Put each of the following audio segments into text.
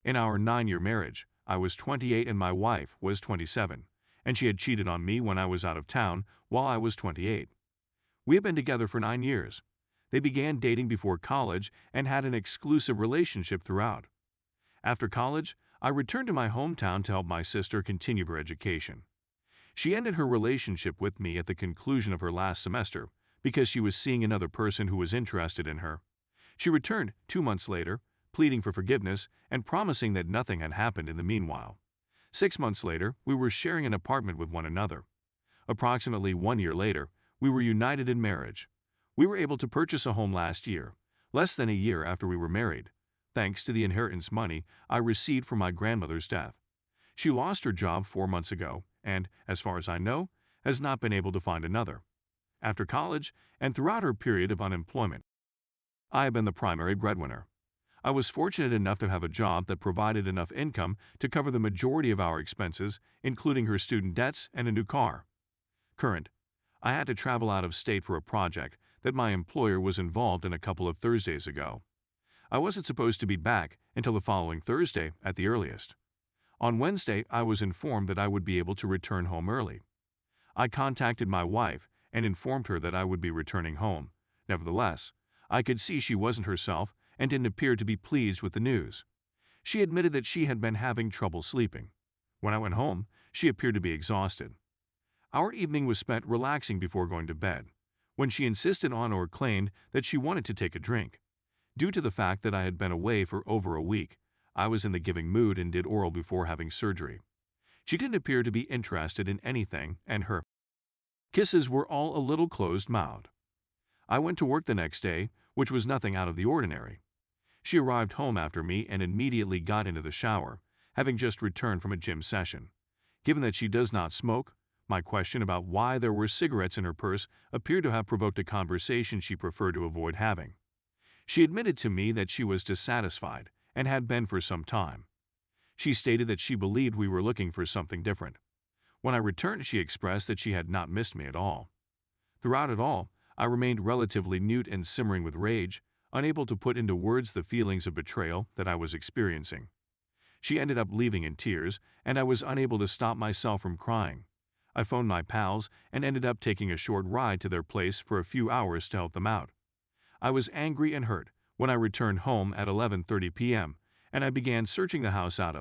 In our 9-year marriage, I was 28 and my wife was 27, and she had cheated on me when I was out of town while I was 28. We had been together for 9 years. They began dating before college and had an exclusive relationship throughout. After college, I returned to my hometown to help my sister continue her education. She ended her relationship with me at the conclusion of her last semester because she was seeing another person who was interested in her. She returned 2 months later, pleading for forgiveness and promising that nothing had happened in the meanwhile. 6 months later, we were sharing an apartment with one another. Approximately 1 year later, we were united in marriage. We were able to purchase a home last year, less than a year after we were married, thanks to the inheritance money I received from my grandmother's death. She lost her job 4 months ago and, as far as I know, has not been able to find another. After college and throughout her period of unemployment, I have been the primary breadwinner. I was fortunate enough to have a job that provided enough income to cover the majority of our expenses, including her student debts and a new car. Current. I had to travel out of state for a project that my employer was involved in a couple of Thursdays ago. I wasn't supposed to be back until the following Thursday at the earliest. On Wednesday, I was informed that I would be able to return home early. I contacted my wife and informed her that I would be returning home. Nevertheless, I could see she wasn't herself and didn't appear to be pleased with the news. She admitted that she had been having trouble sleeping. When I went home, she appeared to be exhausted. Our evening was spent relaxing before going to bed, when she insisted on or claimed that she wanted to take a drink. Due to the fact that I had been away for over a week, I was in the giving mood and did oral before having surgery. She didn't appear to be interested in anything, and her kisses were all a little closed-mouthed. I went to work the next day, which was nothing out of the ordinary. She arrived home after me and immediately got into the shower, having just returned from a gym session. Given that she does not smoke, my question about why there were cigarettes in her purse appeared to have provoked a conversation she preferred to avoid having. She admitted to me that she was dissatisfied and had been for some time. She stated that she believed we were looking for something different. When I returned, she expressed that she had not missed me at all. Throughout it all, I remained relatively mute and simmering with rage, unable to put into words the feelings of betrayal that I was experiencing. She ended up leaving in tears, and I was unable to stop myself from crying. I phoned my pals and ended up taking a short ride to their place for a few hours to help them out. I was angry and hurt when I returned home at 11:30 p.m., and I began searching the house out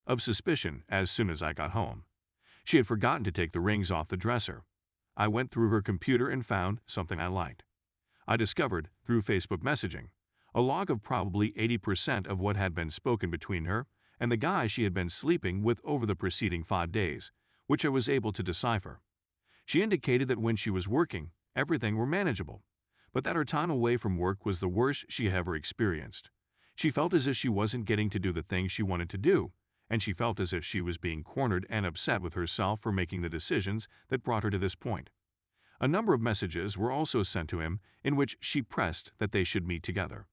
of suspicion as soon as I got home. She had forgotten to take the rings off the dresser. I went through her computer and found something I liked. I discovered, through Facebook messaging, a log of probably 80% of what had been spoken between her and the guy she had been sleeping with over the preceding 5 days, which I was able to decipher. She indicated that when she was working, everything were manageable, but that her time away from work was the worst she had ever experienced. She felt as if she wasn't getting to do the things she wanted to do, and she felt as if she was being cornered and upset with herself for making the decisions that brought her to this point. A number of messages were also sent to him in which she pressed that they should meet together.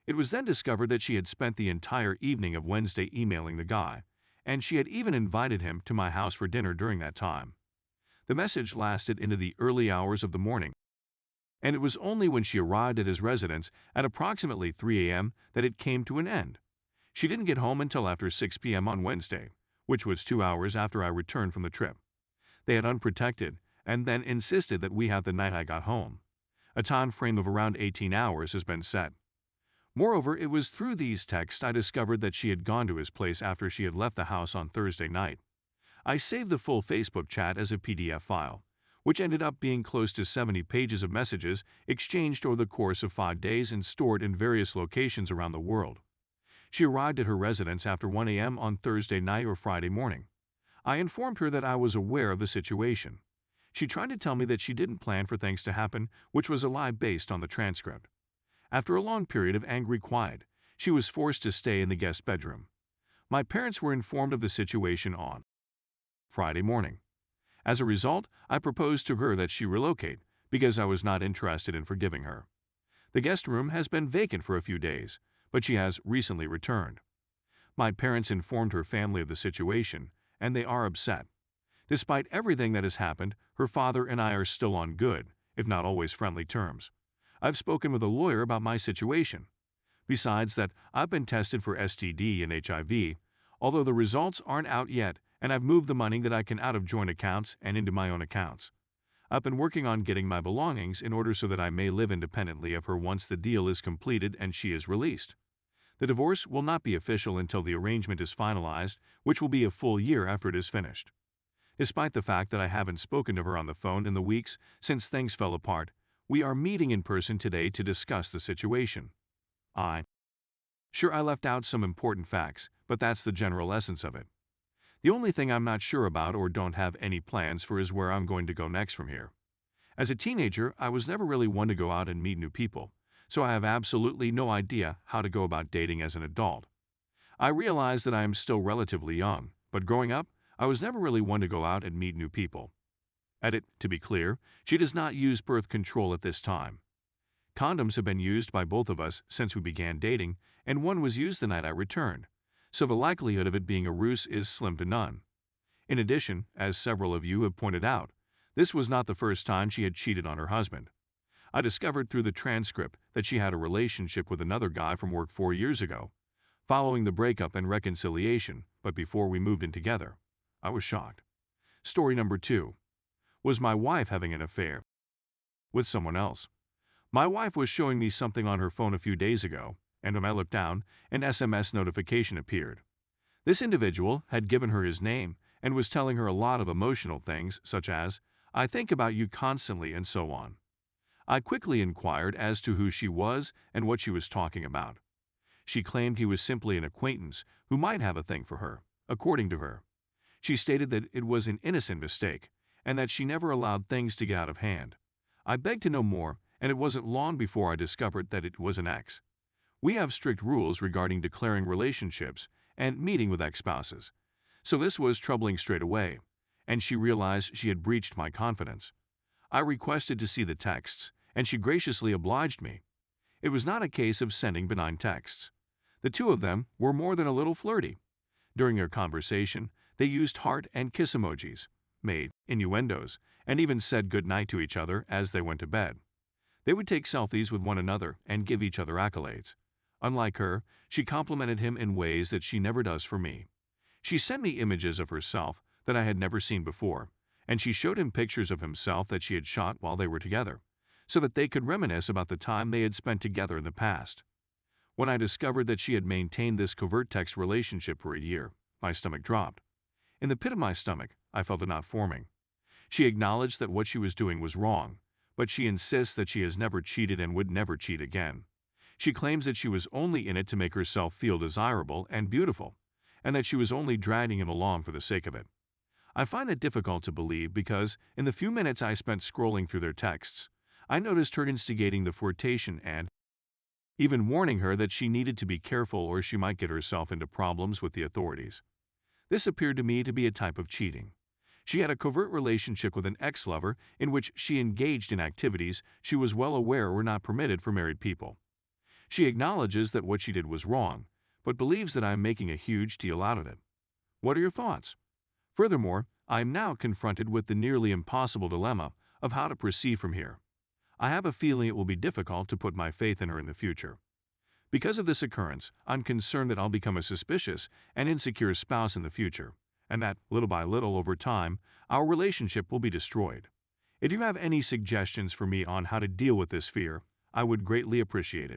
It was then discovered that she had spent the entire evening of Wednesday emailing the guy, and she had even invited him to my house for dinner during that time. The message lasted into the early hours of the morning, and it was only when she arrived at his residence at approximately 3 a.m. that it came to an end. She didn't get home until after 6 p.m. on Wednesday, which was 2 hours after I returned from the trip. They had unprotected and then insisted that we have the night I got home. A time frame of around 18 hours has been set. Moreover, it was through these texts I discovered that she had gone to his place after she had left the house on Thursday night. I saved the full Facebook chat as a PDF file, which ended up being close to 70 pages of messages exchanged over the course of 5 days and stored in various locations around the world. She arrived at her residence after 1 a.m. on Thursday night or Friday morning. I informed her that I was aware of the situation. She tried to tell me that she didn't plan for things to happen, which was a lie based on the transcript. After a long period of angry quiet, she was forced to stay in the guest bedroom. My parents were informed of the situation on Friday morning. As a result, I proposed to her that she relocate because I was not interested in forgiving her. The guest room has been vacant for a few days, but she has recently returned. My parents informed her family of the situation, and they are upset. Despite everything that has happened, her father and I are still on good, if not always friendly terms. I've spoken with a lawyer about my situation. Besides that, I've been tested for STD and HIV, although the results aren't out yet, and I've moved the money that I can out of joint accounts and into my own accounts. I've been working on getting my belongings in order so that I may live independently of her once the deal is completed and she is released. The divorce will not be official until the arrangement is finalized, which will be a full year after it is finished. Despite the fact that I haven't spoken to her on the phone in the weeks since things fell apart, we are meeting in person today to discuss the situation. Sure, I left out some important facts, but that's the general essence of it. The only thing I'm not sure about or don't have any plans for is where I'm going to go next from here. As a teenager, I was never really one to go out and meet new people, so I have absolutely no idea how to go about dating as an adult. I realize that I am still relatively young, but growing up, I was never really one to go out and meet new people. To be clear, she does not use birth control at this time. Condoms have been used by both of us since we began dating, and one was used the night I returned, so the likelihood of it being a ruse is slim to none. In addition, as several of you have pointed out, this was not the first time she had cheated on her husband. I discovered through the transcript that she had a relationship with another guy from work 4 years ago, following the breakup and reconciliation, but before we moved in together. I was shocked. Story number 2. Was my wife having an affair with someone else? My wife was showing me something on her phone a few days ago, and when I looked down, an SMS notification appeared. This individual had given her his name and was telling her a lot of emotional things such as, "I think about you constantly," and so on. I quickly inquired as to who she was and what she was talking about. She claimed he was simply an acquaintance who might have a thing for her, according to her. She stated that it was an innocent mistake and that she never allowed things to get out of hand. I begged to know more, and it wasn't long before I discovered that it was an ex. We have strict rules regarding declaring relationships and meeting with ex-spouses, so this was troubling straight away, and she realized she had breached my confidence. I requested to see the texts, and she graciously obliged me. It was not a case of sending benign texts. The two of them were more than a little flirty. During their conversation, they used heart and kiss emojis, made innuendos, and even said goodnight to each other as they went to bed. They would take selfies with one another and give each other accolades. Unlike her, she complimented him in ways that she never does for me. She sent me images of herself that I had never seen before, and she showed him pictures of himself that she had shot while they were together, so that they could reminisce about the time they had spent together in the past. When I discovered that she had maintained this covert text relationship for a year, my stomach dropped. In the pit of my stomach, I felt a knot forming. She acknowledged that what she was doing was wrong, but she insists that she has never cheated and would never cheat again. She claims that she was only in it to make herself feel desirable and beautiful, and that she was only dragging him along for the sake of it. I find that difficult to believe because, in the few minutes I spent scrolling through their texts, I noticed her instigating the flirtation and even warning her that she needed to be careful or she might get herself into problems with the authorities. This appeared to me to be a type of cheating. She had a covert relationship with an ex-lover in which she engaged in activities she was well aware were not permitted for married people. She acknowledges that what she did was wrong, but believes that I am making a huge deal out of it. What are your thoughts? Furthermore, I am now confronted with the nearly impossible dilemma of how to proceed from here. I have a feeling it will be difficult to put my faith in her in the future. Because of this occurrence, I'm concerned that I'll become a suspicious and insecure spouse in the future, and that, little by little over time, our relationship will be destroyed. If you have any suggestions for me on how to deal with this fear, I would greatly appreciate it.